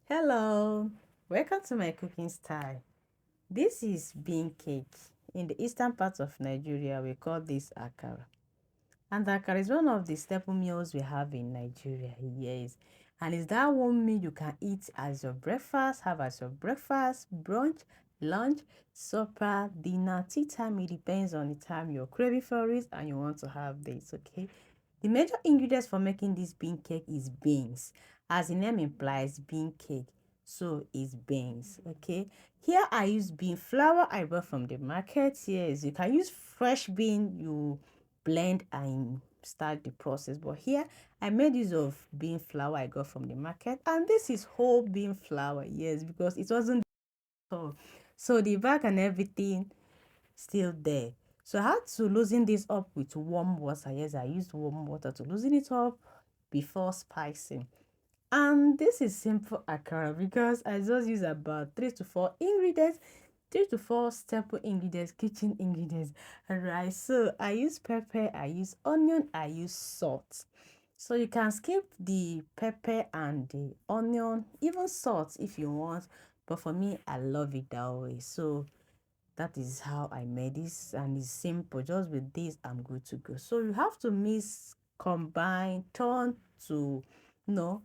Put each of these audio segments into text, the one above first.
Hello, welcome to my cooking style. This is bean cake. In the eastern part of Nigeria, we call this akara. And akara is one of the staple meals we have in Nigeria. Yes. And it's that one meal you can eat as your breakfast, have as your breakfast, brunch, lunch, supper, dinner, tea time. It depends on the time you're craving for it and you want to have this, okay? The major ingredients for making this bean cake is beans. As the name implies, bean cake. So it's beans, okay? Here I use bean flour I bought from the market. Yes, you can use fresh bean you blend and start the process. But here I made use of bean flour I got from the market. And this is whole bean flour, yes, because it wasn't so the bag and everything still there. So I had to loosen this up with warm water. Yes, I used warm water to loosen it up before spicing. And this is simple akara because I just use about 3 to 4 ingredients, 3 to 4 staple ingredients, kitchen ingredients. Alright, so I use pepper, I use onion, I use salt. So you can skip the pepper and the onion, even salt if you want. But for me, I love it that way. So that is how I made this, and it's simple. Just with this I'm good to go. So you have to mix, combine, turn to, you know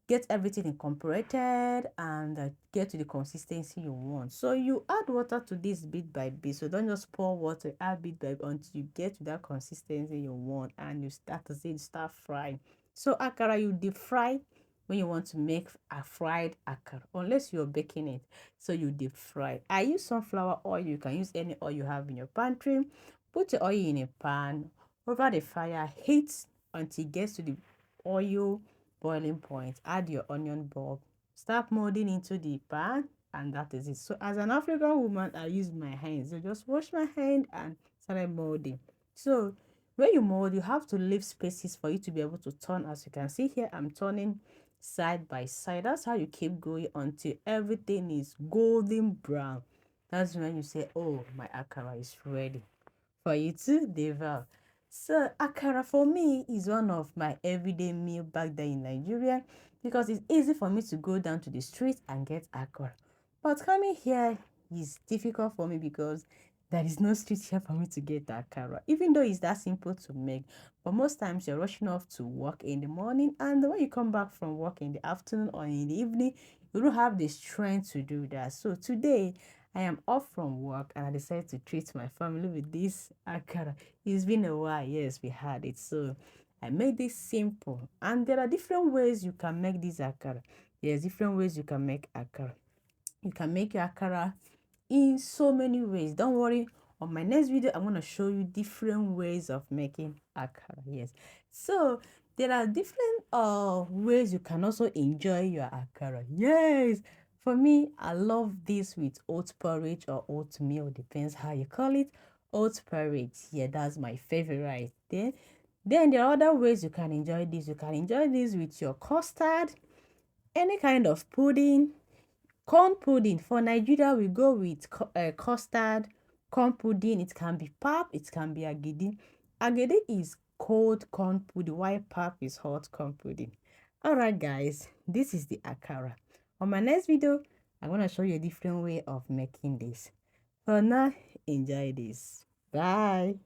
get everything incorporated and get to the consistency you want. So you add water to this bit by bit. So don't just pour water, add bit by bit until you get to that consistency you want, and you start frying. So akara you deep fry when you want to make a fried akara, unless you're baking it. So you deep fry. I use sunflower oil. You can use any oil you have in your pantry. Put the oil in a pan over the fire, heat until it gets to the oil boiling point. Add your onion bulb, start molding into the pan, and that is it. So as an African woman, I use my hands. So just wash my hand and started molding. So when you mold, you have to leave spaces for you to be able to turn. As you can see here, I'm turning side by side. That's how you keep going until everything is golden brown. That's when you say, oh, my akara is ready for you to devour. So akara for me is one of my everyday meal back there in Nigeria because it's easy for me to go down to the street and get akara. But coming here is difficult for me because there is no street here for me to get akara, even though it's that simple to make. But most times you're rushing off to work in the morning, and when you come back from work in the afternoon or in the evening, you don't have the strength to do that. So today I am off from work and I decided to treat my family with this akara. It's been a while, yes, we had it. So I made this simple. And there are different ways you can make this akara. There's different ways you can make akara. You can make your akara in so many ways. Don't worry. On my next video, I'm going to show you different ways of making akara. Yes. So there are different ways you can also enjoy your akara. Yes. For me, I love this with oat porridge or oatmeal, depends how you call it. Oat porridge, yeah, that's my favorite. Then there are other ways you can enjoy this. You can enjoy this with your custard, any kind of pudding, corn pudding. For Nigeria, we go with custard, corn pudding. It can be pap, it can be agidi. Agidi is cold corn pudding, while pap is hot corn pudding. Alright guys, this is the akara. On my next video, I'm going to show you a different way of making this. For now, enjoy this. Bye.